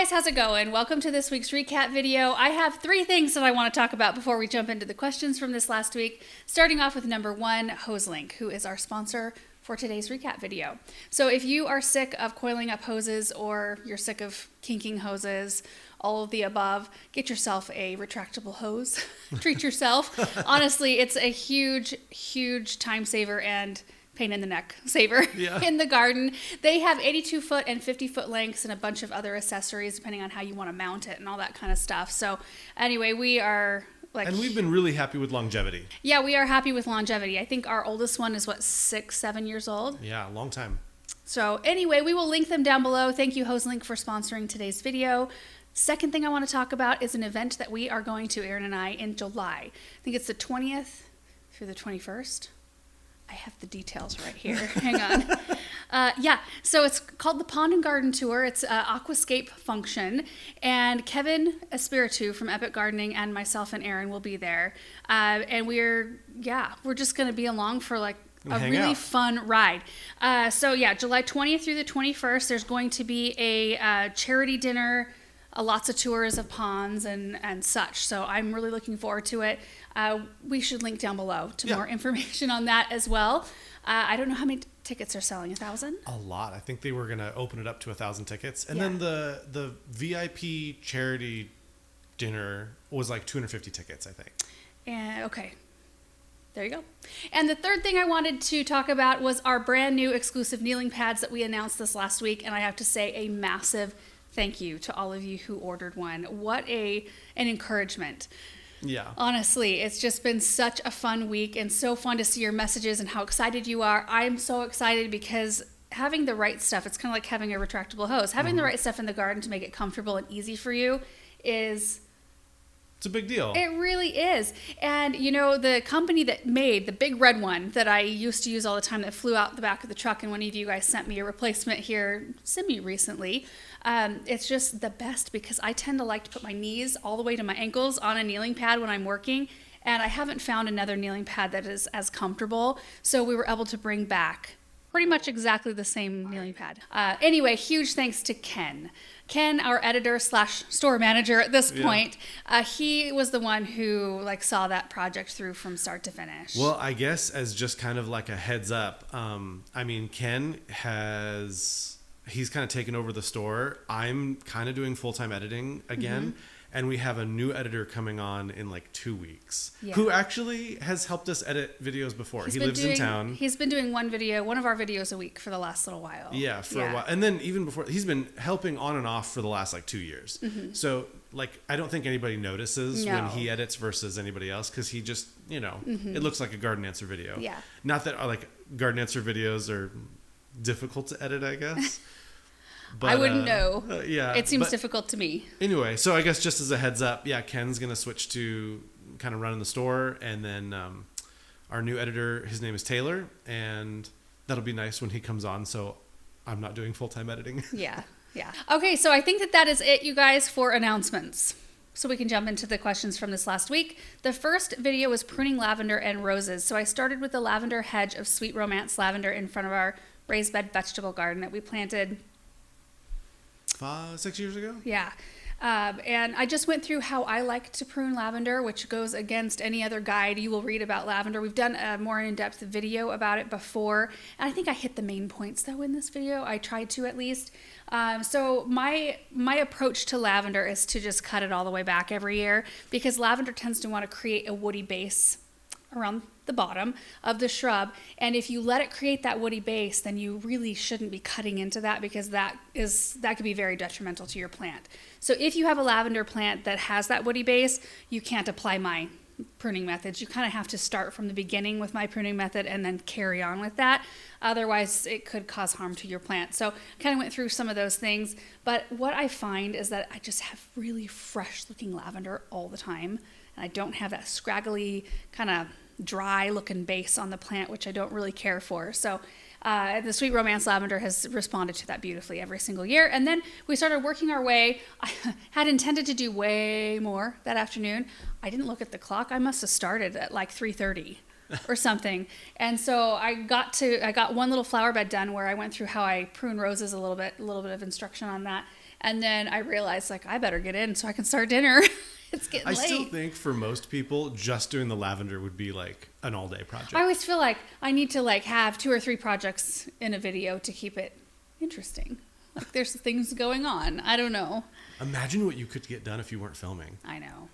guys, how's it going? Welcome to this week's recap video. I have 3 things that I want to talk about before we jump into the questions from this last week. Starting off with number 1, HoseLink, who is our sponsor for today's recap video. So if you are sick of coiling up hoses or you're sick of kinking hoses, all of the above, get yourself a retractable hose. Treat yourself. Honestly, it's a huge, huge time saver and pain in the neck saver in the garden. They have 82-foot and 50-foot lengths and a bunch of other accessories depending on how you want to mount it and all that kind of stuff. So anyway, we are like... And we've been really happy with longevity. Yeah, we are happy with longevity. I think our oldest one is, 6-7 years old? Yeah, a long time. So anyway, we will link them down below. Thank you, HoseLink, for sponsoring today's video. Second thing I want to talk about is an event that we are going to, Aaron and I, in July. I think it's the 20th through the 21st. I have the details right here. Hang on. So it's called the Pond and Garden Tour. It's Aquascape Function. And Kevin Espiritu from Epic Gardening and myself and Aaron will be there. And we're just going to be along for like a really fun ride. July 20th through the 21st, there's going to be a charity dinner, lots of tours of ponds and such. So I'm really looking forward to it. We should link down below to more information on that as well. I don't know how many tickets are selling. 1,000? A lot. I think they were going to open it up to 1,000 tickets. And then the VIP charity dinner was like 250 tickets, I think. And okay. There you go. And the third thing I wanted to talk about was our brand new exclusive kneeling pads that we announced this last week. And I have to say a massive thank you to all of you who ordered one. What an encouragement. Yeah. Honestly, it's just been such a fun week and so fun to see your messages and how excited you are. I'm so excited because having the right stuff, it's kind of like having a retractable hose. Having the right stuff in the garden to make it comfortable and easy for you is... It's a big deal. It really is. And, you know, the company that made the big red one that I used to use all the time that flew out the back of the truck, and one of you guys sent me a replacement here semi-recently, it's just the best because I tend to like to put my knees all the way to my ankles on a kneeling pad when I'm working, and I haven't found another kneeling pad that is as comfortable, so we were able to bring back pretty much exactly the same kneeling pad. Anyway, huge thanks to Ken. Ken, our editor / store manager at this point, he was the one who saw that project through from start to finish. Well, I guess as just kind of like a heads up, Ken he's kind of taken over the store. I'm kind of doing full-time editing again. And we have a new editor coming on in 2 weeks who actually has helped us edit videos before. He lives in town. He's been doing one of our videos a week for the last little while. Yeah, for a while. And then even before, he's been helping on and off for the last 2 years. So I don't think anybody notices when he edits versus anybody else because he just, it looks like a Garden Answer video. Yeah. Not that Garden Answer videos are difficult to edit, I guess. But, I wouldn't know. It seems but difficult to me. Anyway, so I guess just as a heads up, Ken's going to switch to kind of running the store. And then our new editor, his name is Taylor. And that'll be nice when he comes on. So I'm not doing full-time editing. Yeah. Okay, so I think that is it, you guys, for announcements. So we can jump into the questions from this last week. The first video was pruning lavender and roses. So I started with the lavender hedge of Sweet Romance lavender in front of our raised bed vegetable garden that we planted 6 years ago? Yeah. And I just went through how I like to prune lavender, which goes against any other guide you will read about lavender. We've done a more in-depth video about it before, and I think I hit the main points, though, in this video. I tried to, at least. So my approach to lavender is to just cut it all the way back every year, because lavender tends to want to create a woody base around the bottom of the shrub, and if you let it create that woody base, then you really shouldn't be cutting into that, because that could be very detrimental to your plant. So if you have a lavender plant that has that woody base, you can't apply my pruning methods. You kind of have to start from the beginning with my pruning method and then carry on with that. Otherwise, it could cause harm to your plant. So kind of went through some of those things, but what I find is that I just have really fresh looking lavender all the time, and I don't have that scraggly kind of dry looking base on the plant, which I don't really care for. So the Sweet Romance lavender has responded to that beautifully every single year. And then we started working our way. I had intended to do way more that afternoon. I didn't look at the clock. I must have started at 3:30 or something. And so I got one little flower bed done where I went through how I prune roses a little bit of instruction on that. And then I realized like I better get in so I can start dinner. It's getting I late. still think for most people, just doing the lavender would be like an all-day project. I always feel like I need to like have 2 or 3 projects in a video to keep it interesting. Like there's things going on. I don't know. Imagine what you could get done if you weren't filming. I know.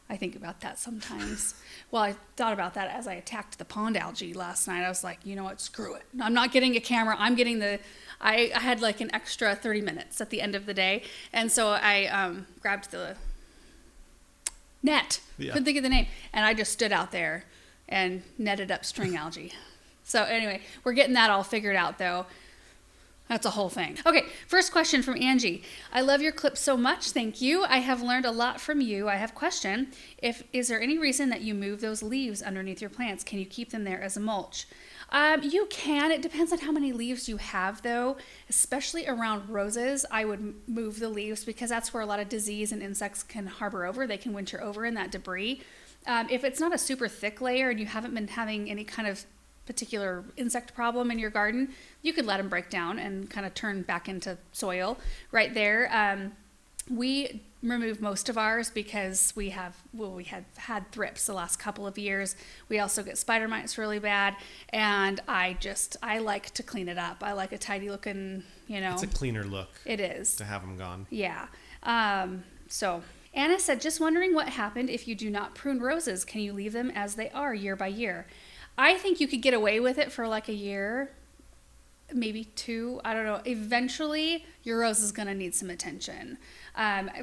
I think about that sometimes. Well, I thought about that as I attacked the pond algae last night. I was like, you know what, screw it. I'm not getting a camera. I'm getting I had like an extra 30 minutes at the end of the day. And so I grabbed the net. Yeah. Couldn't think of the name. And I just stood out there and netted up string algae. So anyway, we're getting that all figured out though. That's a whole thing. Okay, first question from Angie. I love your clips so much. Thank you. I have learned a lot from you. I have a question. Is there any reason that you move those leaves underneath your plants? Can you keep them there as a mulch? You can. It depends on how many leaves you have, though. Especially around roses, I would move the leaves because that's where a lot of disease and insects can harbor over. They can winter over in that debris. If it's not a super thick layer and you haven't been having any kind of particular insect problem in your garden, you could let them break down and kind of turn back into soil right there. We remove most of ours because we had thrips the last couple of years. We also get spider mites really bad, and I like to clean it up. I like a tidy looking, It's a cleaner look. It is. To have them gone. Yeah. So Anna said, just wondering what happened if you do not prune roses. Can you leave them as they are year by year? I think you could get away with it for like a year, maybe 2. I don't know. Eventually, your rose is going to need some attention.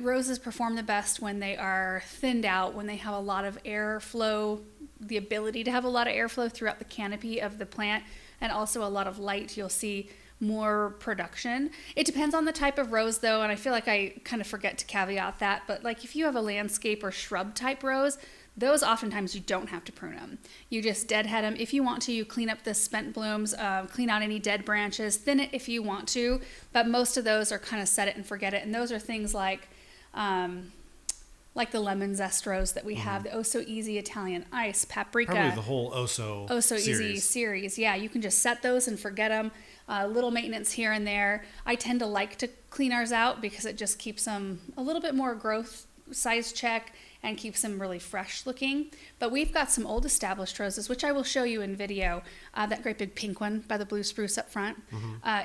Roses perform the best when they are thinned out, when they have a lot of airflow, the ability to have a lot of airflow throughout the canopy of the plant, and also a lot of light. You'll see more production. It depends on the type of rose, though, and I feel like I kind of forget to caveat that. But like if you have a landscape or shrub type rose, those oftentimes you don't have to prune them. You just deadhead them. If you want to, you clean up the spent blooms, clean out any dead branches, thin it if you want to. But most of those are kind of set it and forget it. And those are things like the lemon zest rose that we have, the Oh So Easy Italian Ice, paprika. Probably the whole Oh So Easy series. Yeah, you can just set those and forget them. Little maintenance here and there. I tend to like to clean ours out because it just keeps them a little bit more growth size check and keeps them really fresh looking. But we've got some old established roses, which I will show you in video. That great big pink one by the blue spruce up front.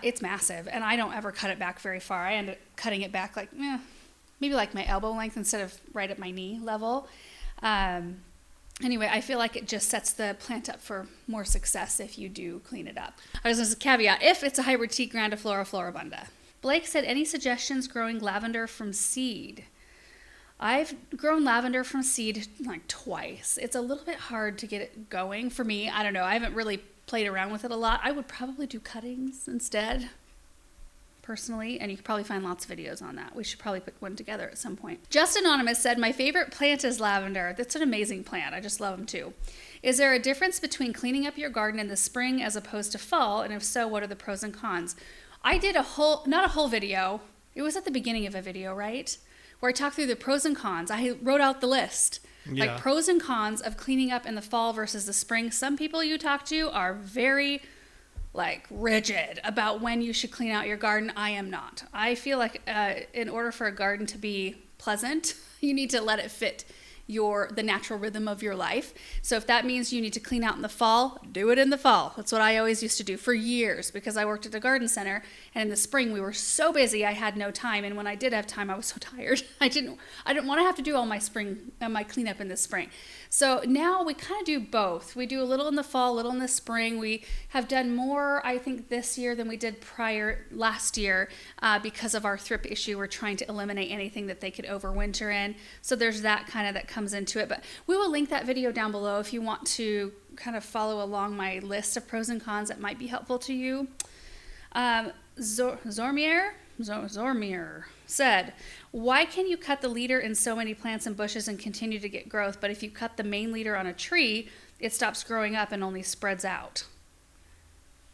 It's massive, and I don't ever cut it back very far. I end up cutting it back like, maybe like my elbow length instead of right at my knee level. Anyway, I feel like it just sets the plant up for more success if you do clean it up. I was going to caveat, if it's a hybrid tea grandiflora floribunda. Blake said, any suggestions growing lavender from seed? I've grown lavender from seed like twice. It's a little bit hard to get it going for me. I don't know. I haven't really played around with it a lot. I would probably do cuttings instead, personally, and you could probably find lots of videos on that. We should probably put one together at some point. Just Anonymous said, my favorite plant is lavender. That's an amazing plant. I just love them too. Is there a difference between cleaning up your garden in the spring as opposed to fall? And if so, what are the pros and cons? I did not a whole video. It was at the beginning of a video, right? Where I talked through the pros and cons. I wrote out the list. Yeah. Like pros and cons of cleaning up in the fall versus the spring. Some people you talk to are very like rigid about when you should clean out your garden. I am not. I feel like in order for a garden to be pleasant, you need to let it fit the natural rhythm of your life. So if that means you need to clean out in the fall, do it in the fall. That's what I always used to do for years because I worked at a garden center, and in the spring we were so busy I had no time, and when I did have time I was so tired. I didn't want to have to do all my my cleanup in the spring. So now we kind of do both. We do a little in the fall, a little in the spring. We have done more, I think, this year than we did last year because of our thrip issue. We're trying to eliminate anything that they could overwinter in. So there's that comes into it. But we will link that video down below if you want to kind of follow along my list of pros and cons that might be helpful to you. Zormier said, why can you cut the leader in so many plants and bushes and continue to get growth, but if you cut the main leader on a tree, it stops growing up and only spreads out?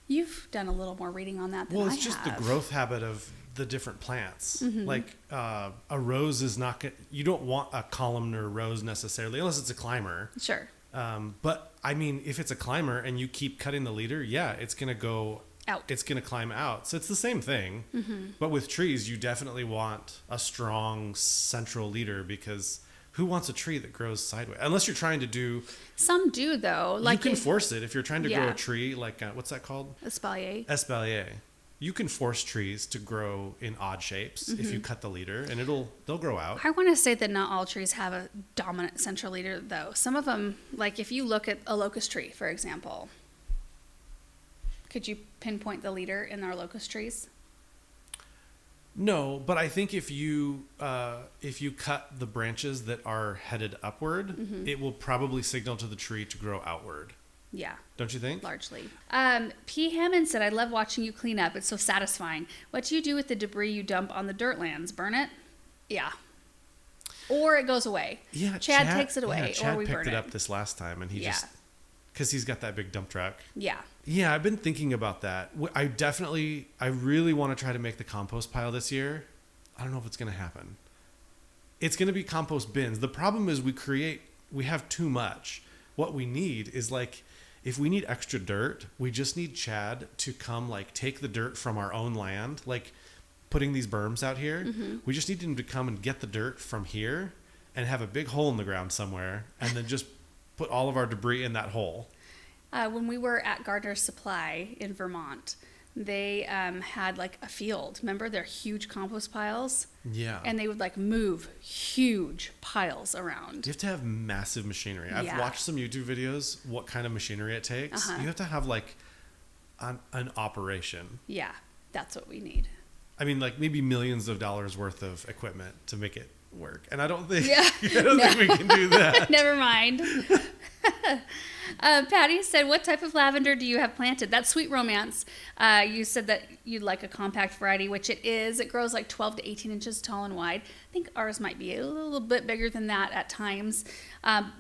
You've done a little more reading on that than I have. Well, it's just the growth habit of the different plants. Like a rose is not you don't want a columnar rose necessarily, unless it's a climber. Sure. But I mean, if it's a climber and you keep cutting the leader, yeah, it's going to go Out. it's going to climb out. So it's the same thing. But with trees, you definitely want a strong central leader, because who wants a tree that grows sideways? Unless you're trying to do, Some do though. Like you can force it. If you're trying to grow Yeah. a tree, like, what's that called? espalier. Espalier. You can force trees to grow in odd shapes if you cut the leader, and they'll grow out. I want to say that not all trees have a dominant central leader, though. Some of them, like if you look at a locust tree, for example, could you pinpoint the leader in our locust trees? No, but I think if you cut the branches that are headed upward, it will probably signal to the tree to grow outward. Yeah, Don't you think? largely. P. Hammond said, I love watching you clean up. It's so satisfying. What do you do with the debris you dump on the dirt lands? Burn it? Yeah. Or it goes away. Yeah, Chad takes it away, Yeah, Chad or we picked burn it it. up this last time, and he Yeah. just, because he's got that big dump truck. Yeah. Yeah, I've been thinking about that. I really want to try to make the compost pile this year. I don't know if it's going to happen. It's going to be compost bins. The problem is we have too much. What we need is, like, if we need extra dirt, we just need Chad to come, like, take the dirt from our own land, like putting these berms out here. We just need him to come and get the dirt from here and have a big hole in the ground somewhere, and then just put all of our debris in that hole. When we were at Gardner's Supply in Vermont, they had like a field. Remember their huge compost piles? Yeah. And they would like move huge piles around. You have to have massive machinery. I've Yeah. watched some YouTube videos, what kind of machinery it takes. Uh-huh. You have to have, like, an operation. Yeah, that's what we need. I mean, like, maybe millions of dollars worth of equipment to make it work. And I don't think, Yeah. I don't think we can do that. Never mind. Patty said, what type of lavender do you have planted? That's Sweet Romance. You said that you'd like a compact variety, which it is. It grows like 12 to 18 inches tall and wide. I think ours might be a little bit bigger than that at times,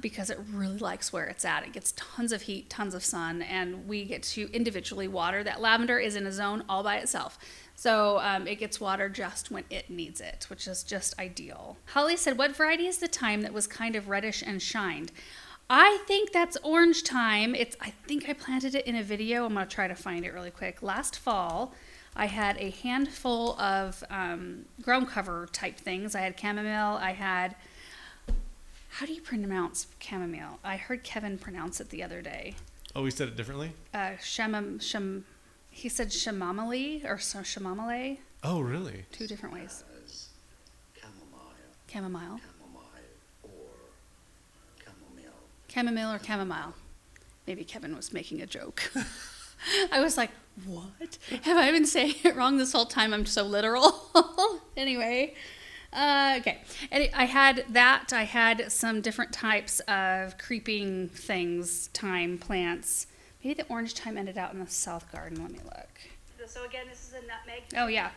because it really likes where it's at. It gets tons of heat, tons of sun, and we get to individually water. That lavender is in a zone all by itself. So it gets water just when it needs it, which is just ideal. Holly said, what variety is the thyme that was kind of reddish and shined? I think that's orange thyme. I think I planted it in a video. I'm going to try to find it really quick. Last fall, I had a handful of ground cover type things. I had chamomile. How do you pronounce chamomile? I heard Kevin pronounce it the other day. Oh, we said it differently? He said chamomile or chamomile. Oh, really? Two different ways. As chamomile, Chamomile. or chamomile. Chamomile or chamomile. Maybe Kevin was making a joke. I was like, what? Have I been saying it wrong this whole time? I'm so literal. Anyway. Okay. And I had that. I had some different types of creeping things, thyme plants. Maybe the orange thyme ended out in the south garden. Let me look. So again, this is a nutmeg. Oh, yeah.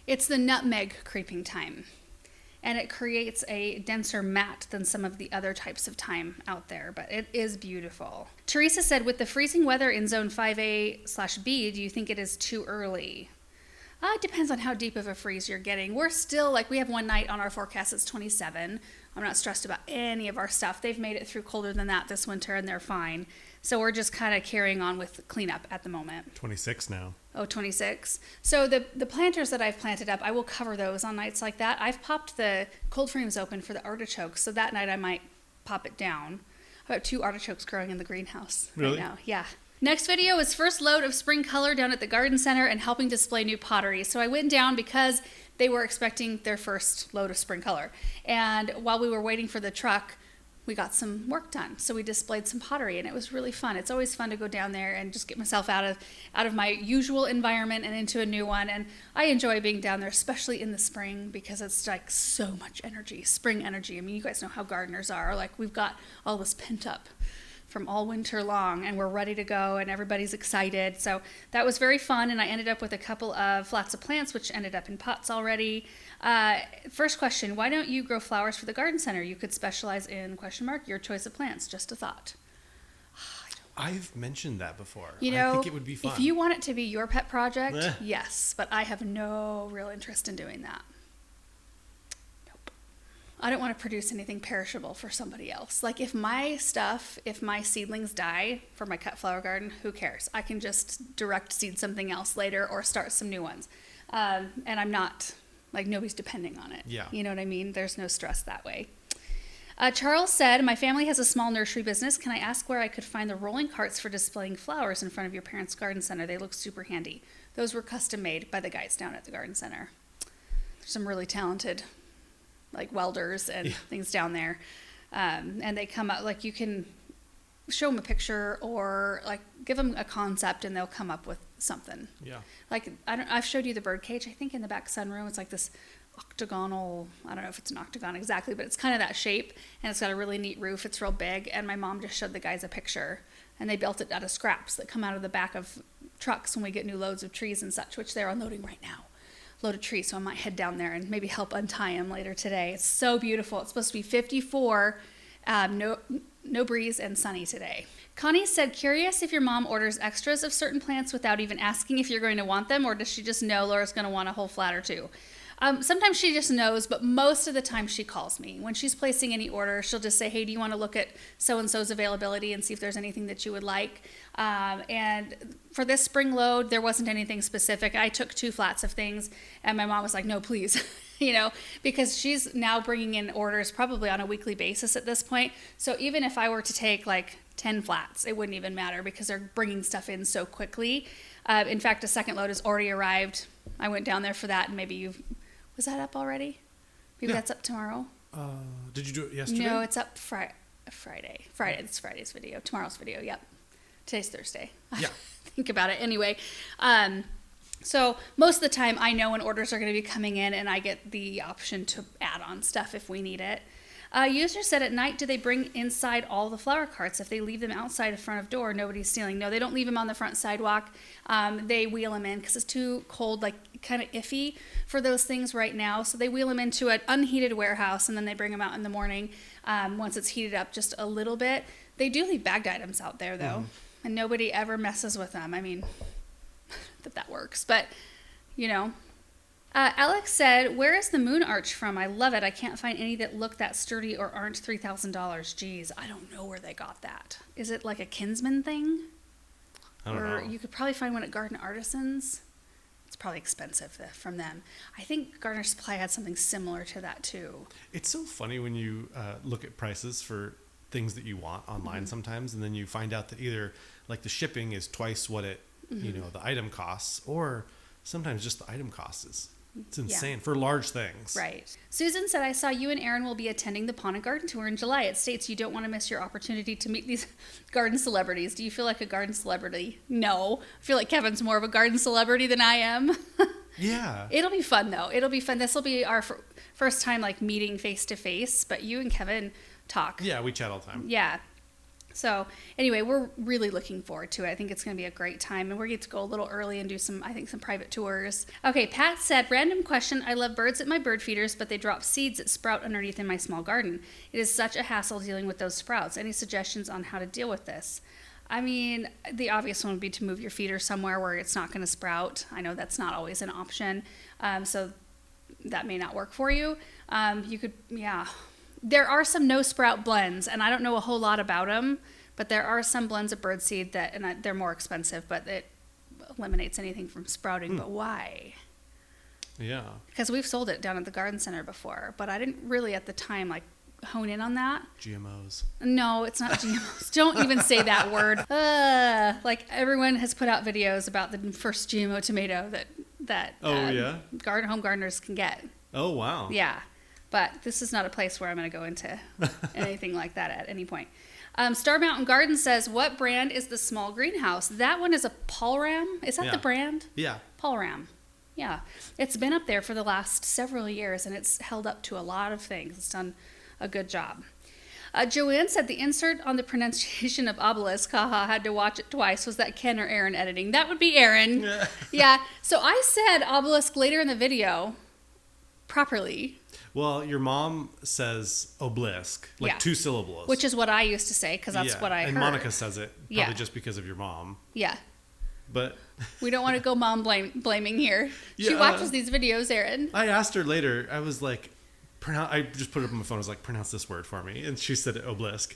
It's the nutmeg creeping thyme. And it creates a denser mat than some of the other types of thyme out there, but it is beautiful. Teresa said, with the freezing weather in zone 5A/B, do you think it is too early? It depends on how deep of a freeze you're getting. We're still, like, we have one night on our forecast that's 27. I'm not stressed about any of our stuff. They've made it through colder than that this winter, and they're fine. So we're just kind of carrying on with cleanup at the moment. 26 now. Oh, 26. So the planters that I've planted up, I will cover those on nights like that. I've popped the cold frames open for the artichokes, so that night I might pop it down. I've got 2 artichokes growing in the greenhouse Really? right now. Yeah. Next video is first load of spring color down at the garden center and helping display new pottery. So I went down because they were expecting their first load of spring color. And while we were waiting for the truck, we got some work done. So we displayed some pottery and it was really fun. It's always fun to go down there and just get myself out of my usual environment and into a new one. And I enjoy being down there, especially in the spring, because it's like so much energy, spring energy. I mean, you guys know how gardeners are. Like, we've got all this pent up from all winter long and we're ready to go and everybody's excited. So that was very fun, and I ended up with a couple of flats of plants which ended up in pots already. First question, why don't you grow flowers for the garden center? You could specialize in your choice of plants. Just a thought. I've mentioned that before. You know, I think it would be fun. if you want it to be your pet project, Eh. yes, but I have no real interest in doing that. Nope. I don't want to produce anything perishable for somebody else. Like if my seedlings die for my cut flower garden, who cares? I can just direct seed something else later or start some new ones. And I'm not, like, nobody's depending on it. Yeah. You know what I mean? There's no stress that way. Charles said, my family has a small nursery business. Can I ask where I could find the rolling carts for displaying flowers in front of your parents' garden center? They look super handy. Those were custom made by the guys down at the garden center. There's some really talented, like, welders and things down there. And they come up, like, you can show them a picture or, like, give them a concept and they'll come up with something. Yeah. Like, I've showed you the bird cage, I think, in the back sunroom. It's like this octagonal, I don't know if it's an octagon exactly, but it's kind of that shape, and it's got a really neat roof. It's real big, and my mom just showed the guys a picture, and they built it out of scraps that come out of the back of trucks when we get new loads of trees and such, which they're unloading right now. Load of trees, so I might head down there and maybe help untie them later today. It's so beautiful. It's supposed to be 54, no breeze and sunny today. Connie said, curious if your mom orders extras of certain plants without even asking if you're going to want them, or does she just know Laura's going to want a whole flat or two? Sometimes she just knows, but most of the time she calls me. When she's placing any order, she'll just say, hey, do you want to look at so-and-so's availability and see if there's anything that you would like? And for this spring load, there wasn't anything specific. I took 2 flats of things, and my mom was like, no, please, because she's now bringing in orders probably on a weekly basis at this point. So even if I were to take like 10 flats, it wouldn't even matter because they're bringing stuff in so quickly. In fact, a second load has already arrived. I went down there for that, and maybe was that up already? Maybe that's up tomorrow. Did you do it yesterday? No, it's up Friday. It's Friday's video. Tomorrow's video. Yep. Today's Thursday. Yeah. Think about it. Anyway, so most of the time I know when orders are going to be coming in, and I get the option to add on stuff if we need it. User said, at night, do they bring inside all the flower carts? If they leave them outside in front of door, nobody's stealing. No, they don't leave them on the front sidewalk. They wheel them in because it's too cold, like kind of iffy for those things right now. So they wheel them into an unheated warehouse, and then they bring them out in the morning once it's heated up just a little bit. They do leave bagged items out there, though, and nobody ever messes with them. I mean, that works, but, Alex said, where is the moon arch from? I love it. I can't find any that look that sturdy or aren't $3,000. Geez, I don't know where they got that. Is it like a Kinsman thing? I don't know. You could probably find one at Garden Artisans. It's probably expensive from them. I think Gardener Supply had something similar to that too. It's so funny when you look at prices for things that you want online sometimes, and then you find out that either like the shipping is twice what it, the item costs, or sometimes just the item cost is. It's insane for large things. Right. Susan said, I saw you and Aaron will be attending the Pond and Garden Tour in July. It states you don't want to miss your opportunity to meet these garden celebrities. Do you feel like a garden celebrity? No. I feel like Kevin's more of a garden celebrity than I am. Yeah. It'll be fun, though. It'll be fun. This will be our first time, like, meeting face-to-face, but you and Kevin talk. Yeah, we chat all the time. Yeah. So anyway, we're really looking forward to it. I think it's going to be a great time, and we're going to go a little early and do some private tours. Okay, Pat said, random question. I love birds at my bird feeders, but they drop seeds that sprout underneath in my small garden. It is such a hassle dealing with those sprouts. Any suggestions on how to deal with this? I mean, the obvious one would be to move your feeder somewhere where it's not going to sprout. I know that's not always an option, so that may not work for you. You could, There are some no sprout blends, and I don't know a whole lot about them, but there are some blends of birdseed and they're more expensive, but it eliminates anything from sprouting. But why? Yeah. Because we've sold it down at the garden center before, but I didn't really at the time hone in on that. GMOs. No, it's not GMOs. Don't even say that word. Everyone has put out videos about the first GMO tomato that home gardeners can get. Oh, wow. Yeah. But this is not a place where I'm going to go into anything like that at any point. Star Mountain Garden says, what brand is the small greenhouse? That one is a Paulram. Is that the brand? Yeah. Paulram. Yeah. It's been up there for the last several years, and it's held up to a lot of things. It's done a good job. Joanne said the insert on the pronunciation of obelisk, had to watch it twice. Was that Ken or Aaron editing? That would be Aaron. Yeah. So I said obelisk later in the video properly. Well, your mom says obelisk, 2 syllables. Which is what I used to say, because that's what I heard. And Monica says it, probably just because of your mom. Yeah. But we don't want to go mom blaming here. She watches these videos, Aaron. I asked her later, I was like, I just put it up on my phone. I was like, pronounce this word for me. And she said obelisk.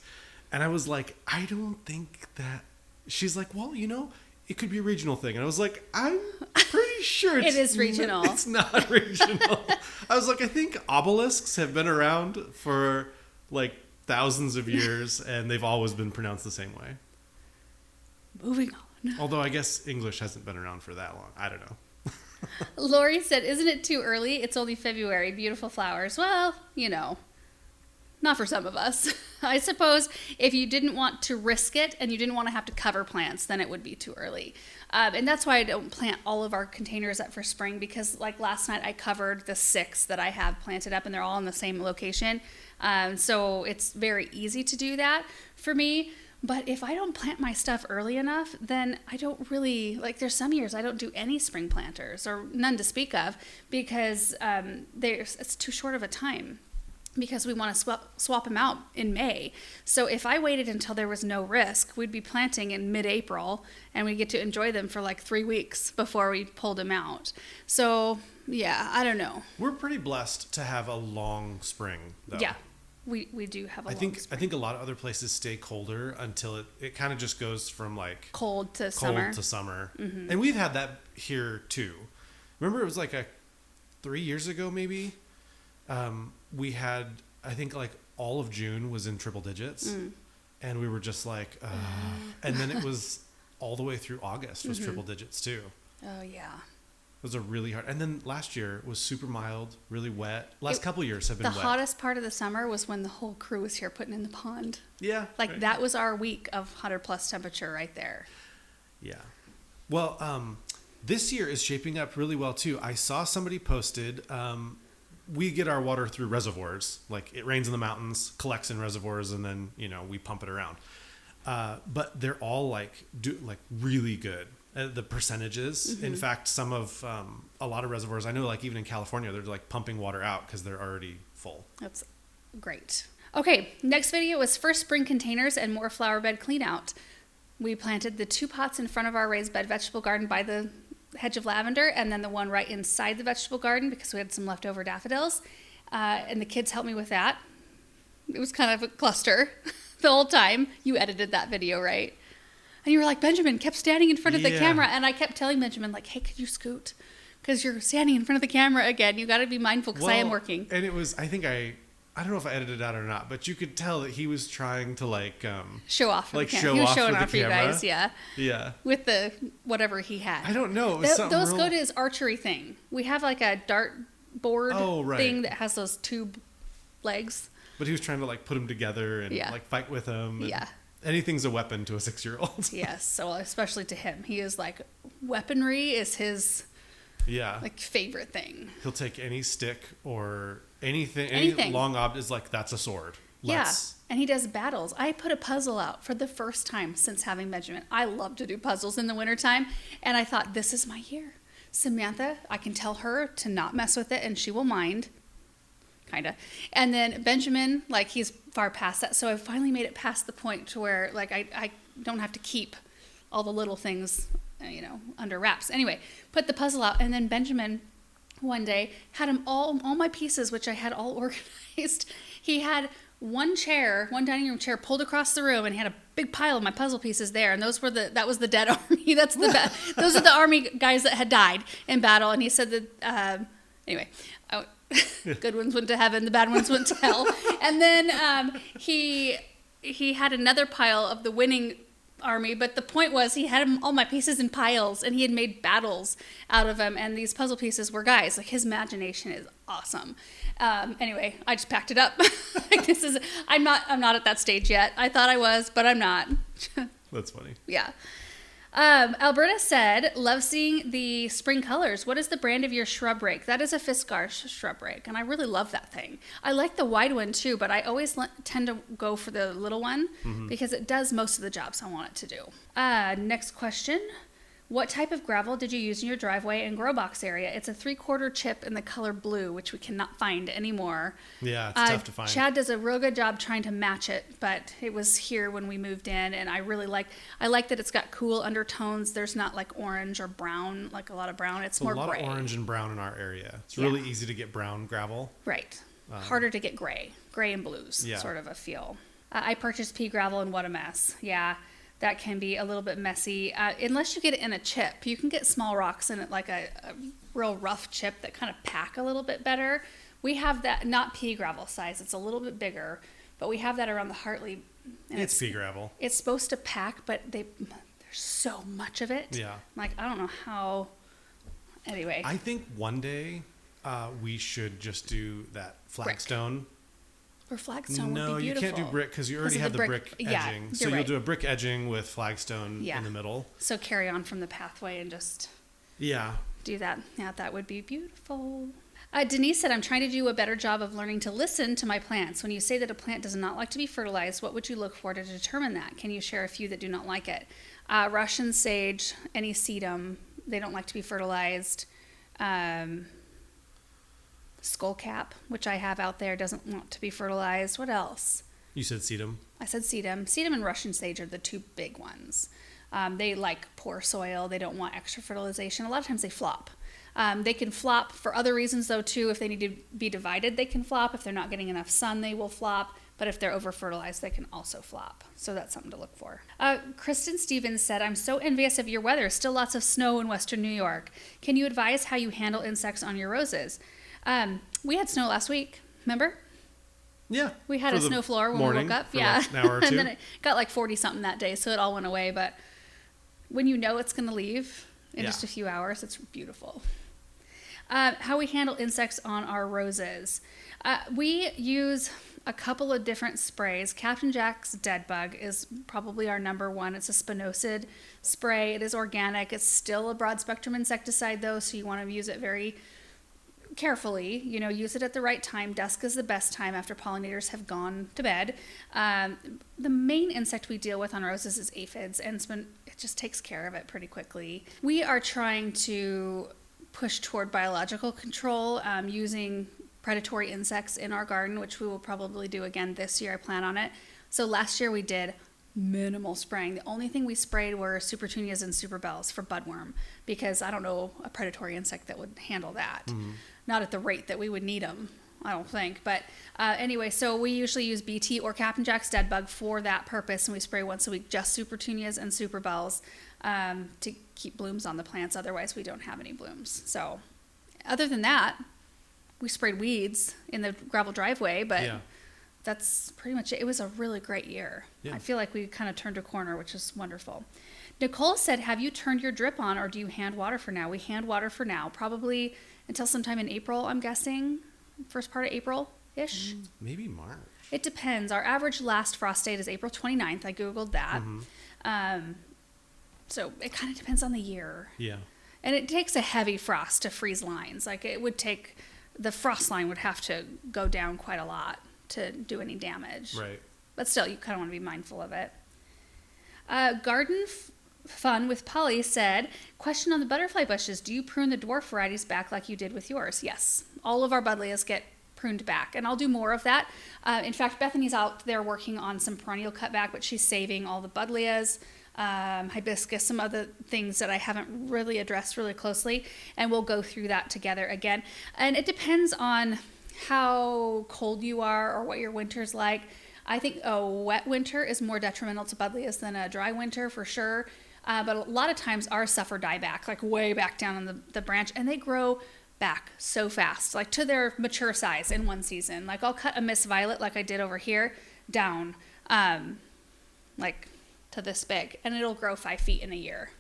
And I was like, I don't think that. She's like, well, it could be a regional thing. And I was like, I'm pretty sure It is regional. It's not regional. I was like, I think obelisks have been around for like thousands of years, and they've always been pronounced the same way. Moving on. Although I guess English hasn't been around for that long. I don't know. Lori said, isn't it too early? It's only February. Beautiful flowers. Well, not for some of us. I suppose if you didn't want to risk it and you didn't want to have to cover plants, then it would be too early. And that's why I don't plant all of our containers up for spring, because like last night I covered the 6 that I have planted up, and they're all in the same location. So it's very easy to do that for me. But if I don't plant my stuff early enough, then I don't really, there's some years I don't do any spring planters, or none to speak of, because it's too short of a time, because we want to swap them out in May. So if I waited until there was no risk, we'd be planting in mid-April, and we get to enjoy them for like 3 weeks before we pulled them out. So yeah, I don't know. We're pretty blessed to have a long spring, though. Yeah. We do have a long spring. I think a lot of other places stay colder until it kind of just goes from like cold to summer. Mm-hmm. And we've had that here too. Remember, it was like 3 years ago maybe. We had, I think, like all of June was in triple digits, and we were just like, and then it was all the way through August was triple digits too. Oh yeah. It was a really hard, and then last year was super mild, really wet. Last couple years have been wet. The hottest part of the summer was when the whole crew was here putting in the pond. Yeah. Like that was our week of 100+ temperature right there. Yeah. Well, this year is shaping up really well too. I saw somebody posted, we get our water through reservoirs. Like it rains in the mountains, collects in reservoirs, and then, we pump it around. But they're all like really good. The percentages. In fact, some of a lot of reservoirs, I know, like even in California, they're like pumping water out because they're already full. That's great. Okay, next video is first spring containers and more flower bed clean out. We planted the 2 pots in front of our raised bed vegetable garden by the hedge of lavender, and then the one right inside the vegetable garden because we had some leftover daffodils. And the kids helped me with that. It was kind of a cluster the whole time. You edited that video, right? And you were like, Benjamin kept standing in front of the camera. And I kept telling Benjamin, like, hey, could you scoot? Because you're standing in front of the camera again. You got to be mindful because I am working. And it was, I don't know if I edited it out or not, but you could tell that he was trying to show off for the camera. He was showing off for you guys, yeah. Yeah. With the whatever he had. I don't know. It was those go to his archery thing. We have like a dart board thing that has those 2 legs. But he was trying to put them together and fight with them. Yeah. Anything's a weapon to a 6-year-old. Yes, so especially to him. He is like, weaponry is his favorite thing. He'll take any stick or anything. Any long object is like, that's a sword. And he does battles. I put a puzzle out for the first time since having Benjamin. I love to do puzzles in the wintertime, and I thought, this is my year. Samantha, I can tell her to not mess with it, and she will mind. Kind of. And then Benjamin, he's far past that. So I finally made it past the point to where, I don't have to keep all the little things, under wraps. Anyway, put the puzzle out. And then Benjamin, one day, had all my pieces, which I had all organized. He had one dining room chair pulled across the room, and he had a big pile of my puzzle pieces there. And that was the dead army. Those are the army guys that had died in battle. And he said that, anyway, good ones went to heaven, the bad ones went to hell. And then he had another pile of the winning army, but the point was he had all my pieces in piles, and he had made battles out of them, and these puzzle pieces were guys. His imagination is awesome. Anyway, I just packed it up. I'm not at that stage yet. I thought I was, but I'm not. That's funny. Yeah. Alberta said, love seeing the spring colors. What is the brand of your shrub rake? That is a Fiskars shrub rake, and I really love that thing. I like the wide one too, but I always tend to go for the little one because it does most of the jobs I want it to do. Next question. What type of gravel did you use in your driveway and grow box area? It's a 3/4 chip in the color blue, which we cannot find anymore. Yeah, it's tough to find. Chad does a real good job trying to match it, but it was here when we moved in, and I like that it's got cool undertones. There's not orange or brown, a lot of brown. It's more a lot gray. of orange and brown in our area. It's really easy to get brown gravel. Right. harder to get gray and blues, Yeah. sort of a feel. I purchased pea gravel and what a mess. Yeah, that can be a little bit messy. Unless you get it in a chip. You can get small rocks in it, like a real rough chip that kind of pack a little bit better. We have that, not pea gravel size. It's a little bit bigger, but we have that around the Hartley. And It's pea gravel. It's supposed to pack, but there's so much of it. Yeah. I'm like, I don't know how. Anyway. I think one day we should just do that flagstone. Or flagstone No, would be you beautiful. can't do brick because you already of have the brick Yeah, edging. So you're you'll right. do a brick edging with flagstone Yeah. in the middle. So carry on from the pathway and just Yeah. do that. Yeah, that would be beautiful. Denise said, I'm trying to do a better job of learning to listen to my plants. When you say that a plant does not like to be fertilized, what would you look for to determine that? Can you share a few that do not like it? Russian sage, any sedum, they don't like to be fertilized. Skullcap, which I have out there, doesn't want to be fertilized. What else? You said sedum. I said sedum. Sedum and Russian sage are the two big ones. They like poor soil. They don't want extra fertilization. A lot of times they flop. They can flop for other reasons, though, too. If they need to be divided, they can flop. If they're not getting enough sun, they will flop. But if they're over-fertilized, they can also flop. So that's something to look for. Kristen Stevens said, I'm so envious of your weather. Still lots of snow in western New York. Can you advise how you handle insects on your roses? We had snow last week, remember? Yeah. We had for a the snow floor when morning we woke up. for Yeah. like an hour or two. And then it got like 40 something that day, so it all went away. But when you know it's going to leave in just a few hours, it's beautiful. How we handle insects on our roses. We use a couple of different sprays. Captain Jack's Dead Bug is probably our number one. It's a spinosad spray. It is organic. It's still a broad spectrum insecticide though, so you want to use it very carefully. Use it at the right time. Dusk is the best time after pollinators have gone to bed. The main insect we deal with on roses is aphids, and it just takes care of it pretty quickly. We are trying to push toward biological control using predatory insects in our garden, which we will probably do again this year. I plan on it. So last year we did minimal spraying. The only thing we sprayed were supertunias and superbells for budworm, because I don't know a predatory insect that would handle that. Not at the rate that we would need them, I don't think. But anyway, so we usually use BT or Captain Jack's Dead Bug for that purpose, and we spray once a week just supertunias and superbells to keep blooms on the plants. Otherwise, we don't have any blooms. So other than that, we sprayed weeds in the gravel driveway, but that's pretty much it. It was a really great year. Yeah. I feel like we kind of turned a corner, which is wonderful. Nicole said, have you turned your drip on, or do you hand water for now? We hand water for now, probably until sometime in April, I'm guessing. First part of April-ish. Maybe March. It depends. Our average last frost date is April 29th. I Googled that. So it kind of depends on the year. Yeah. And it takes a heavy frost to freeze lines. Like it would take, the frost line would have to go down quite a lot to do any damage. Right. But still, you kind of want to be mindful of it. Garden Fun with Polly said, question on the butterfly bushes. Do you prune the dwarf varieties back like you did with yours? Yes. All of our buddleias get pruned back, and I'll do more of that. In fact, Bethany's out there working on some perennial cutback, but she's saving all the buddleias, hibiscus, some other things that I haven't really addressed really closely, and we'll go through that together again. And it depends on how cold you are or what your winter's like. I think a wet winter is more detrimental to buddleias than a dry winter for sure. But a lot of times ours suffer dieback, like way back down on the branch, and they grow back so fast, like to their mature size in one season. Like I'll cut a Miss Violet like I did over here down, like to this big, and it'll grow 5 feet in a year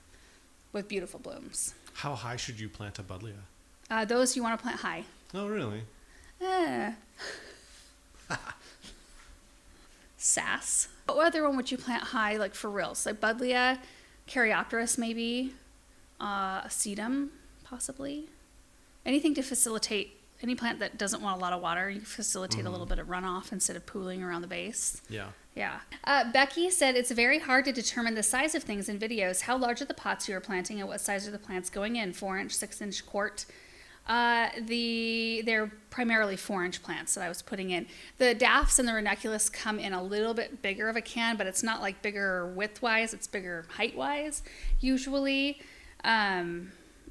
with beautiful blooms. How high should you plant a buddleia? Those you want to plant high. Oh, really? Sass. What other one would you plant high, like for reals? Like buddleia, Caryopteris maybe, sedum possibly. Anything to facilitate, any plant that doesn't want a lot of water, you facilitate a little bit of runoff instead of pooling around the base. Yeah. Yeah. Becky said it's very hard to determine the size of things in videos. How large are the pots you are planting, and what size are the plants going in? 4-inch, 6-inch quart. They're primarily 4-inch plants that I was putting in. The daffs and the ranunculus come in a little bit bigger of a can, but it's not like bigger width-wise, it's bigger height-wise usually.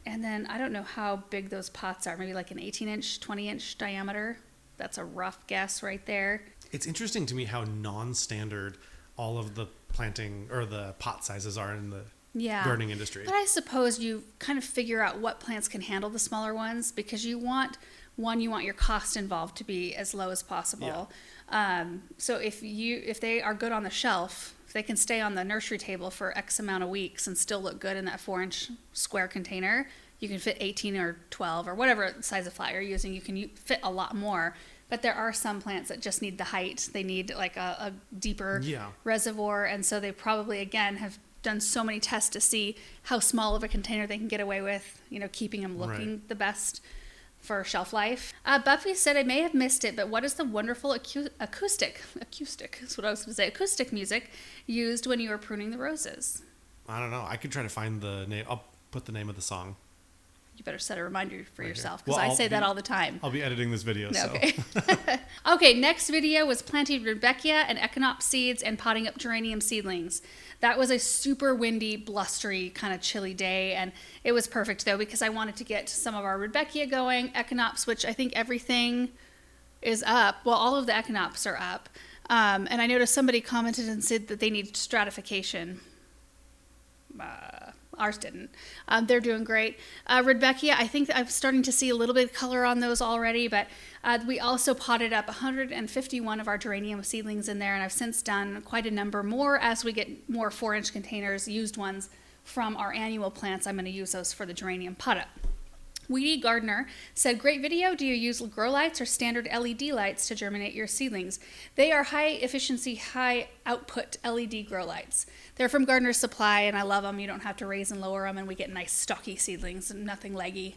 And then I don't know how big those pots are, maybe like an 18-inch, 20-inch diameter. That's a rough guess right there. It's interesting to me how non-standard all of the planting or the pot sizes are in the Yeah. gardening industry. But I suppose you kind of figure out what plants can handle the smaller ones, because you want your cost involved to be as low as possible. So if they are good on the shelf, if they can stay on the nursery table for X amount of weeks and still look good in that 4-inch square container, you can fit 18 or 12 or whatever size of flat you're using. You can fit a lot more. But there are some plants that just need the height. They need like a deeper reservoir. And so they probably, again, have done so many tests to see how small of a container they can get away with, keeping them looking the best for shelf life. Buffy said, I may have missed it, but what is the wonderful acoustic is what I was going to say, acoustic music used when you were pruning the roses? I don't know. I could try to find the name. I'll put the name of the song. You better set a reminder for yourself, here. because I say that all the time. I'll be editing this video. Okay. So. Okay, next video was planting Rudbeckia and Echinopsis seeds and potting up geranium seedlings. That was a super windy, blustery, kind of chilly day, and it was perfect, though, because I wanted to get some of our Rudbeckia going, Echinopsis, which I think everything is up. Well, all of the Echinopsis are up. And I noticed somebody commented and said that they need stratification. Ours didn't. They're doing great. Rudbeckia, I think I'm starting to see a little bit of color on those already, but we also potted up 151 of our geranium seedlings in there, and I've since done quite a number more as we get more 4-inch containers, used ones from our annual plants. I'm going to use those for the geranium pot-up. Weedy Gardner said, great video. Do you use grow lights or standard LED lights to germinate your seedlings? They are high efficiency, high output LED grow lights. They're from Gardener's Supply, and I love them. You don't have to raise and lower them, and we get nice stocky seedlings and nothing leggy,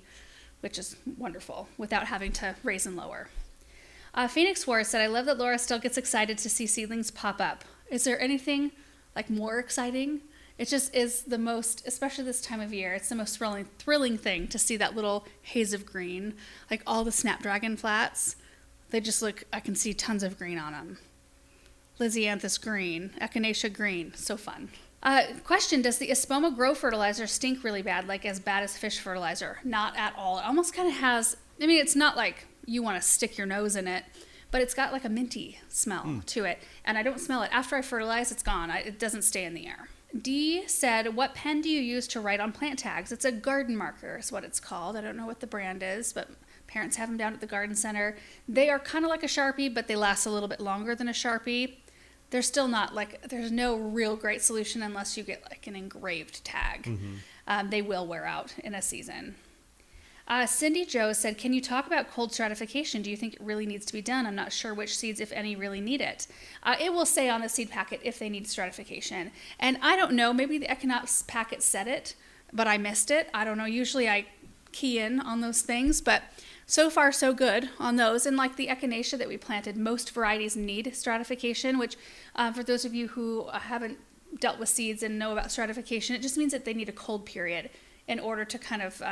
which is wonderful, without having to raise and lower. Phoenix Wars said, I love that Laura still gets excited to see seedlings pop up. Is there anything more exciting? It just is the most, especially this time of year, it's the most thrilling thing to see that little haze of green. Like all the Snapdragon flats, they just look, I can see tons of green on them. Lysianthus green, Echinacea green, so fun. Question, does the Espoma Grow fertilizer stink really bad, like as bad as fish fertilizer? Not at all. It almost kind of has, it's not like you want to stick your nose in it, but it's got like a minty smell to it. And I don't smell it. After I fertilize, it's gone. It doesn't stay in the air. Dee said, what pen do you use to write on plant tags? It's a garden marker is what it's called. I don't know what the brand is, but parents have them down at the garden center. They are kind of like a Sharpie, but they last a little bit longer than a Sharpie. They're still not there's no real great solution unless you get like an engraved tag. They will wear out in a season. Cindy Joe said, can you talk about cold stratification? Do you think it really needs to be done? I'm not sure which seeds, if any, really need it. It will say on the seed packet if they need stratification. And I don't know, maybe the Echinopsis packet said it, but I missed it. I don't know. Usually I key in on those things, but so far so good on those. And like the Echinacea that we planted, most varieties need stratification, which for those of you who haven't dealt with seeds and know about stratification, it just means that they need a cold period in order to kind of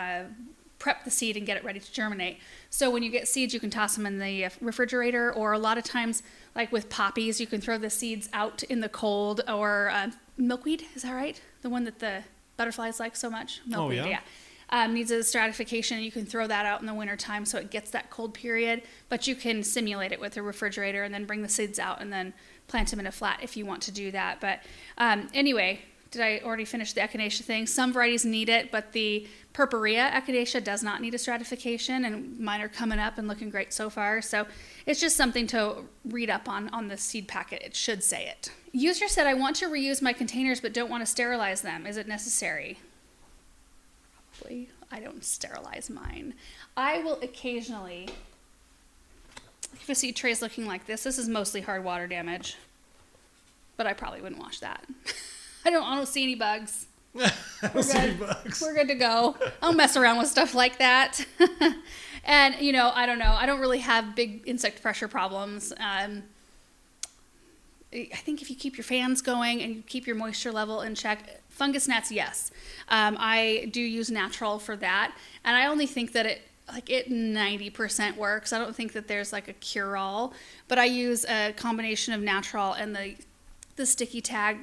prep the seed and get it ready to germinate. So when you get seeds, you can toss them in the refrigerator, or a lot of times, like with poppies, you can throw the seeds out in the cold, or milkweed, is that right? The one that the butterflies like so much? Milkweed, yeah. Needs a stratification, and you can throw that out in the wintertime so it gets that cold period, but you can simulate it with a refrigerator and then bring the seeds out and then plant them in a flat if you want to do that. But anyway, did I already finish the Echinacea thing? Some varieties need it, but the Purpurea Echinacea does not need a stratification, and mine are coming up and looking great so far. So it's just something to read up on the seed packet. It should say it. User said, I want to reuse my containers but don't want to sterilize them. Is it necessary? Probably. I don't sterilize mine. I will occasionally, if a seed tray is looking like this is mostly hard water damage, but I probably wouldn't wash that. I don't see any bugs. We're good to go. I don't mess around with stuff like that. And, I don't know. I don't really have big insect pressure problems. I think if you keep your fans going and you keep your moisture level in check, fungus gnats, yes. I do use natural for that. And I only think that it 90% works. I don't think that there's like a cure-all. But I use a combination of natural and the sticky tag,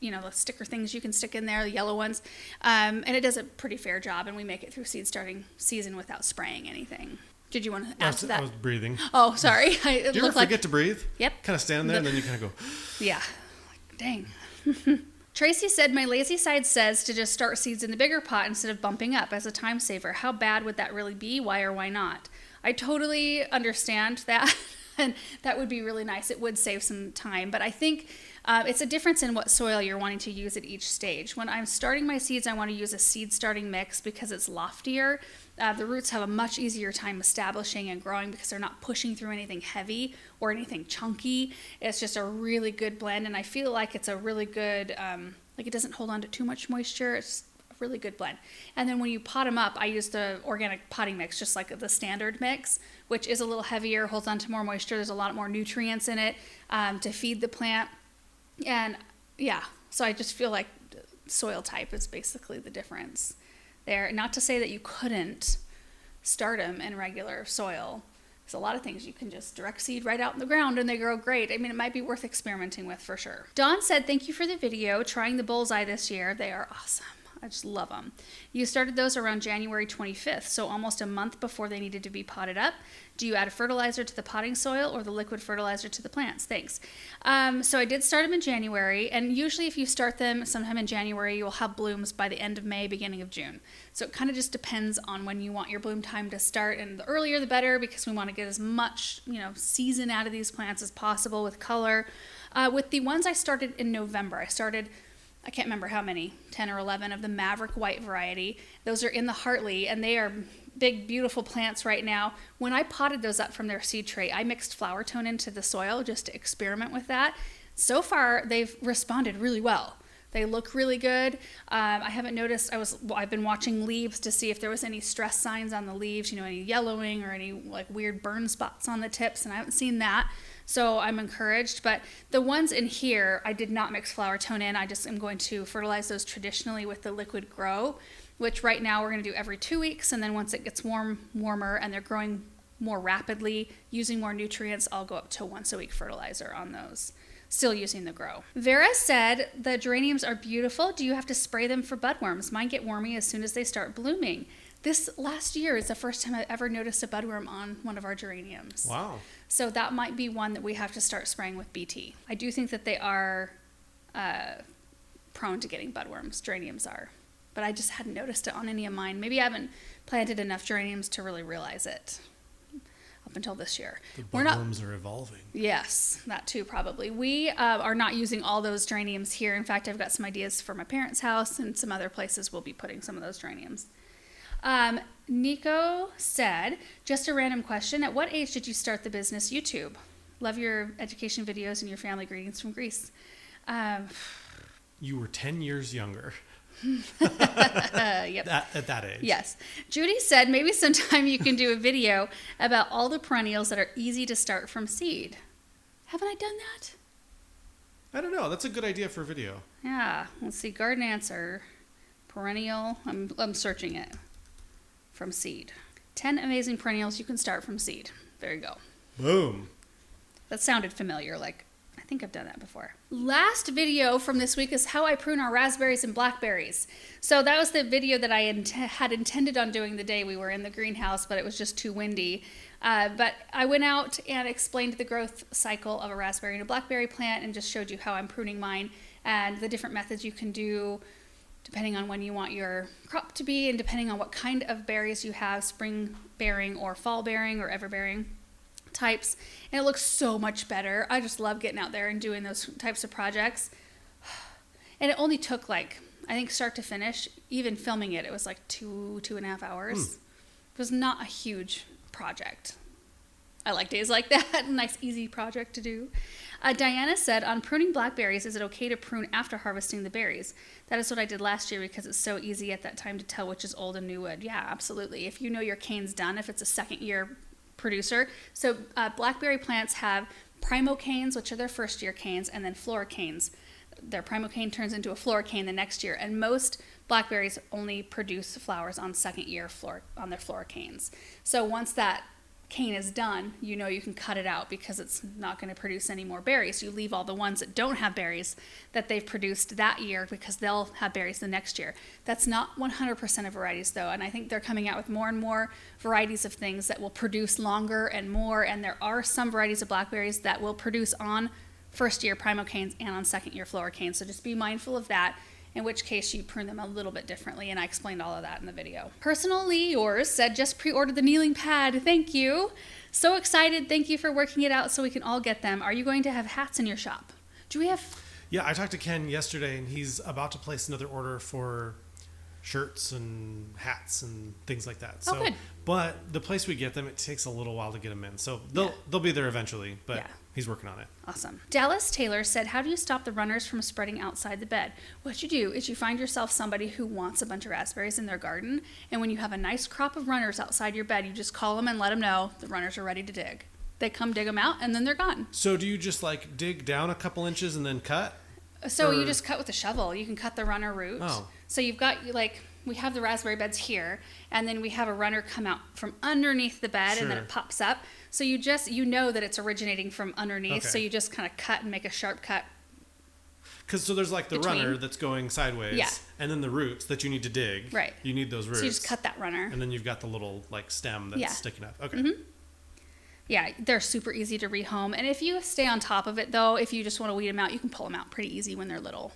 the sticker things you can stick in there, the yellow ones. And it does a pretty fair job, and we make it through seed starting season without spraying anything. Did you want to add to that? I was breathing. Oh, sorry. It Do you ever looked like forget to breathe? Yep. Kind of stand there and then you kind of go, yeah. Dang. Tracy said, my lazy side says to just start seeds in the bigger pot instead of bumping up as a time saver. How bad would that really be? Why or why not? I totally understand that. And that would be really nice. It would save some time. But I think it's a difference in what soil you're wanting to use at each stage. When I'm starting my seeds, I want to use a seed starting mix because it's loftier. The roots have a much easier time establishing and growing because they're not pushing through anything heavy or anything chunky. It's just a really good blend. And I feel like it's a really good, like it doesn't hold on to too much moisture. It's a really good blend. And then when you pot them up, I use the organic potting mix, just like the standard mix, which is a little heavier, holds on to more moisture. There's a lot more nutrients in it to feed the plant. And yeah, so I just feel like soil type is basically the difference there. Not to say that you couldn't start them in regular soil. There's a lot of things you can just direct seed right out in the ground and they grow great. I mean, it might be worth experimenting with for sure. Dawn said, thank you for the video. Trying the bullseye this year. They are awesome. I just love them. You started those around January 25th, so almost a month before they needed to be potted up. Do you add a fertilizer to the potting soil or the liquid fertilizer to the plants? Thanks. So I did start them in January, and usually if you start them sometime in January, you'll have blooms by the end of May, beginning of June. So it kind of just depends on when you want your bloom time to start, and the earlier the better because we want to get as much, season out of these plants as possible with color. With the ones I started in November, I can't remember how many, 10 or 11 of the Maverick White variety. Those are in the Hartley, and they are big, beautiful plants right now. When I potted those up from their seed tray, I mixed flower tone into the soil just to experiment with that. So far, they've responded really well. They look really good. I haven't noticed, I've been watching leaves to see if there was any stress signs on the leaves, any yellowing or any like weird burn spots on the tips, and I haven't seen that. So I'm encouraged, but the ones in here, I did not mix flower tone in. I just am going to fertilize those traditionally with the Liquid Grow, which right now we're going to do every 2 weeks. And then once it gets warmer and they're growing more rapidly, using more nutrients, I'll go up to once a week fertilizer on those. Still using the Grow. Vera said, the geraniums are beautiful. Do you have to spray them for budworms? Mine get wormy as soon as they start blooming. This last year is the first time I ever noticed a budworm on one of our geraniums. wow. So that might be one that we have to start spraying with BT. I do think that they are prone to getting budworms. Geraniums are. But I just hadn't noticed it on any of mine. Maybe I haven't planted enough geraniums to really realize it up until this year. The budworms are evolving. Yes, that too probably. We are not using all those geraniums here. In fact, I've got some ideas for my parents' house and some other places we'll be putting some of those geraniums. Nico said, just a random question. At what age did you start the business YouTube? Love your education videos and your family greetings from Greece. You were 10 years younger. Yep. At that age. Yes. Judy said, maybe sometime you can do a video about all the perennials that are easy to start from seed. Haven't I done that? I don't know. That's a good idea for a video. Yeah. Let's see. Garden answer. Perennial. I'm searching it. From seed. 10 amazing perennials you can start from seed. There you go. Boom. That sounded familiar. I think I've done that before. Last video from this week is how I prune our raspberries and blackberries. So that was the video that I had intended on doing the day we were in the greenhouse, but it was just too windy. But I went out and explained the growth cycle of a raspberry and a blackberry plant and just showed you how I'm pruning mine and the different methods you can do depending on when you want your crop to be and depending on what kind of berries you have, spring bearing or fall bearing or ever bearing types. And it looks so much better. I just love getting out there and doing those types of projects. And it only took I think start to finish, even filming it, it was like 2.5 hours. It was not a huge project. I like days like that. Nice, easy project to do. Diana said, on pruning blackberries, is it okay to prune after harvesting the berries? That is what I did last year because it's so easy at that time to tell which is old and new wood. Yeah, absolutely. If you know your cane's done, if it's a second year producer. So blackberry plants have primocanes, which are their first year canes, and then floricanes. Their primocane turns into a floricane the next year, and most blackberries only produce flowers on second year on their floricanes. So once that cane is done, you know you can cut it out because it's not going to produce any more berries. You leave all the ones that don't have berries that they've produced that year because they'll have berries the next year. That's not 100% of varieties though, and I think they're coming out with more and more varieties of things that will produce longer and more, and there are some varieties of blackberries that will produce on first year primo canes and on second year flower canes, so just be mindful of that, in which case you prune them a little bit differently, and I explained all of that in the video. Personally yours said, just pre-ordered the kneeling pad. Thank you. So excited. Thank you for working it out so we can all get them. Are you going to have hats in your shop? Do we have... Yeah, I talked to Ken yesterday, and he's about to place another order for shirts and hats and things like that. Oh, So, good. but the place we get them, it takes a little while to get them in. So they'll be there eventually, but Yeah. he's working on it. Awesome. Dallas Taylor said, how do you stop the runners from spreading outside the bed? What you do is you find yourself somebody who wants a bunch of raspberries in their garden, and when you have a nice crop of runners outside your bed, you just call them and let them know the runners are ready to dig. They come dig them out, and then they're gone. So do you just like dig down a couple inches and then cut? So you Or- just cut with a shovel. You can cut the runner root. Oh. So you've got, like, we have the raspberry beds here, and then we have a runner come out from underneath the bed, and then Sure. it pops up. So you know that it's originating from underneath, Okay. so you just kind of cut and make a sharp cut. So there's like the Between. runner that's going sideways, Yeah. and then the roots that you need to dig. Right. You need those roots. So you just cut that runner. And then you've got the little like stem that's Yeah. sticking up. Okay. Yeah, they're super easy to rehome. And if you stay on top of it, though, if you just want to weed them out, you can pull them out pretty easy when they're little.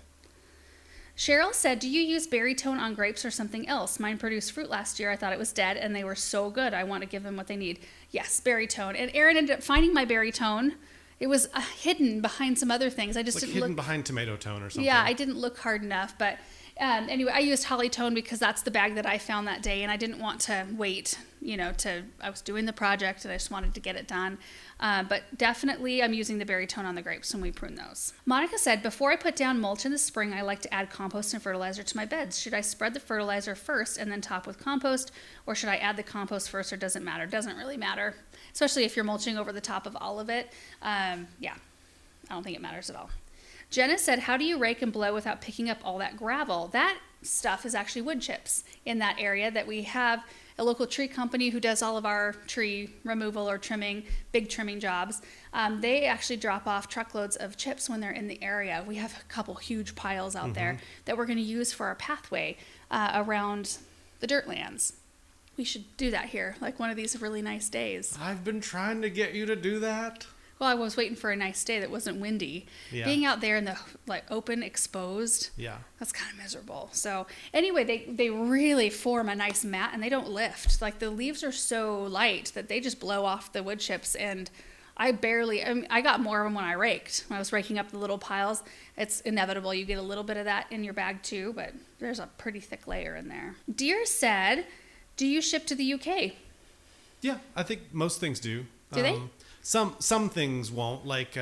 Cheryl said, do you use berry tone on grapes or something else? Mine produced fruit last year. I thought it was dead, and they were so good. I want to give them what they need. Yes, berry tone. And Erin ended up finding my berry tone. It was hidden behind some other things. I just Like didn't hidden look. behind tomato tone or something. Yeah, I didn't look hard enough. But anyway, I used Holly Tone because that's the bag that I found that day, and I didn't want to wait. I was doing the project, and I just wanted to get it done. But definitely, I'm using the berry tone on the grapes when we prune those. Monica said, before I put down mulch in the spring, I like to add compost and fertilizer to my beds. Should I spread the fertilizer first and then top with compost, or should I add the compost first, or does it matter? Doesn't really matter, especially if you're mulching over the top of all of it. Yeah, I don't think it matters at all. Jenna said, how do you rake and blow without picking up all that gravel? That stuff is actually wood chips in that area that we have a local tree company who does all of our tree removal or trimming, big trimming jobs. They actually drop off truckloads of chips when they're in the area. We have a couple huge piles out there that we're going to use for our pathway around the dirt lands. We should do that here, like one of these really nice days. I've been trying to get you to do that. Well, I was waiting for a nice day that wasn't windy. Yeah. Being out there in the open, exposed, Yeah. that's kind of miserable. So anyway, they really form a nice mat, and they don't lift. Like, the leaves are so light that they just blow off the wood chips, and I got more of them when I raked. When I was raking up the little piles, it's inevitable. You get a little bit of that in your bag too, but there's a pretty thick layer in there. Dear said, do you ship to the UK? Yeah, I think most things do. Do they? Some things won't. Like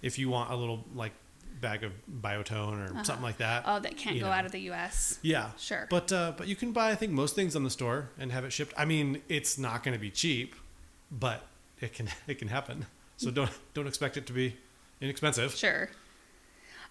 if you want a little like bag of Biotone or something like that. Oh, that can't you go know. out of the US. Yeah, Sure. But you can buy I think most things on the store and have it shipped. I mean, it's not going to be cheap, but it can happen. So don't expect it to be inexpensive. Sure.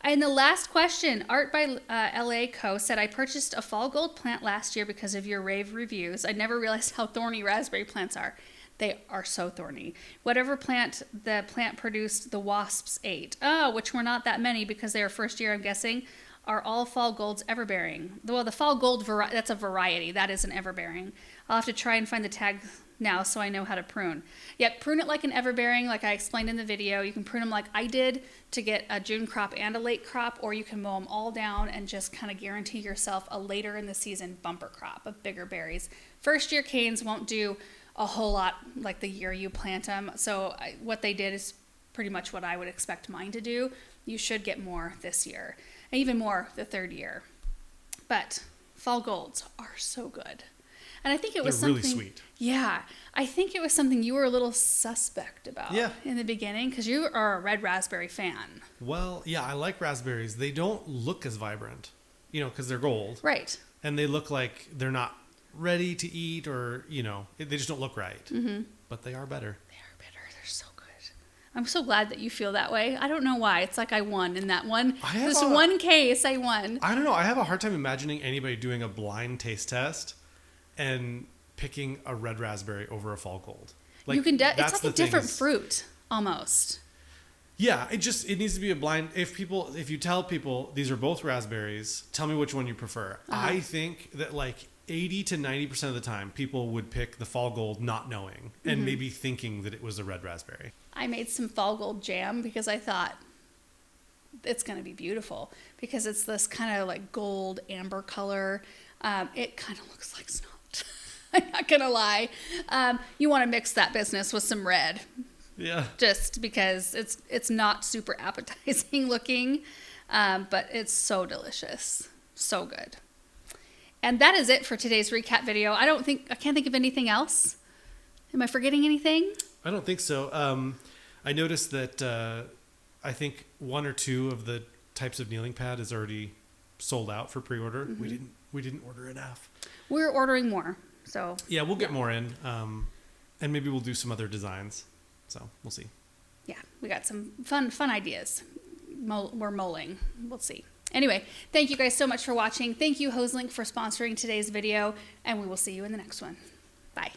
And the last question, Art by LA Co. said, I purchased a fall gold plant last year because of your rave reviews. I never realized how thorny raspberry plants are. They are so thorny. Whatever plant the plant produced, the wasps ate. Oh, which were not that many because they were first year, I'm guessing. Are all fall golds everbearing? Well, the fall gold, that's a variety. That is an everbearing. I'll have to try and find the tag now so I know how to prune. Yep, prune it like an everbearing, like I explained in the video. You can prune them like I did to get a June crop and a late crop, or you can mow them all down and just kind of guarantee yourself a later in the season bumper crop of bigger berries. First year canes won't do a whole lot like the year you plant them. So what they did is pretty much what I would expect mine to do. You should get more this year, and even more the third year. But fall golds are so good. And I think it was They're really something. sweet. Yeah, I think it was something you were a little suspect about Yeah. in the beginning because you are a red raspberry fan. Well, yeah, I like raspberries. They don't look as vibrant, because they're gold. Right. And they look like they're not ready to eat or, they just don't look right. Mm-hmm. But they are better. They are bitter. They're so good. I'm so glad that you feel that way. I don't know why. It's like I won in that one. One case, I won. I don't know. I have a hard time imagining anybody doing a blind taste test and picking a red raspberry over a fall gold. Like you can. It's that's like the a thing different is- fruit almost. Yeah, it needs to be a blind. If you tell people these are both raspberries, tell me which one you prefer. I think that like 80 to 90% of the time, people would pick the fall gold, not knowing, and maybe thinking that it was a red raspberry. I made some fall gold jam because I thought it's going to be beautiful because it's this kind of like gold amber color. It kind of looks like snot. I'm not going to lie. You want to mix that business with some red Yeah. just because it's not super appetizing looking, but it's so delicious. So good. And that is it for today's recap video. I can't think of anything else. Am I forgetting anything? I don't think so. I noticed that I think one or two of the types of kneeling pad is already sold out for pre-order. We didn't order enough. We're ordering more. So Yeah, we'll get more in, and maybe we'll do some other designs. So we'll see. yeah, we got some fun ideas. We're mulling. We'll see. Anyway, thank you guys so much for watching. Thank you, Hoselink, for sponsoring today's video, and we will see you in the next one. Bye.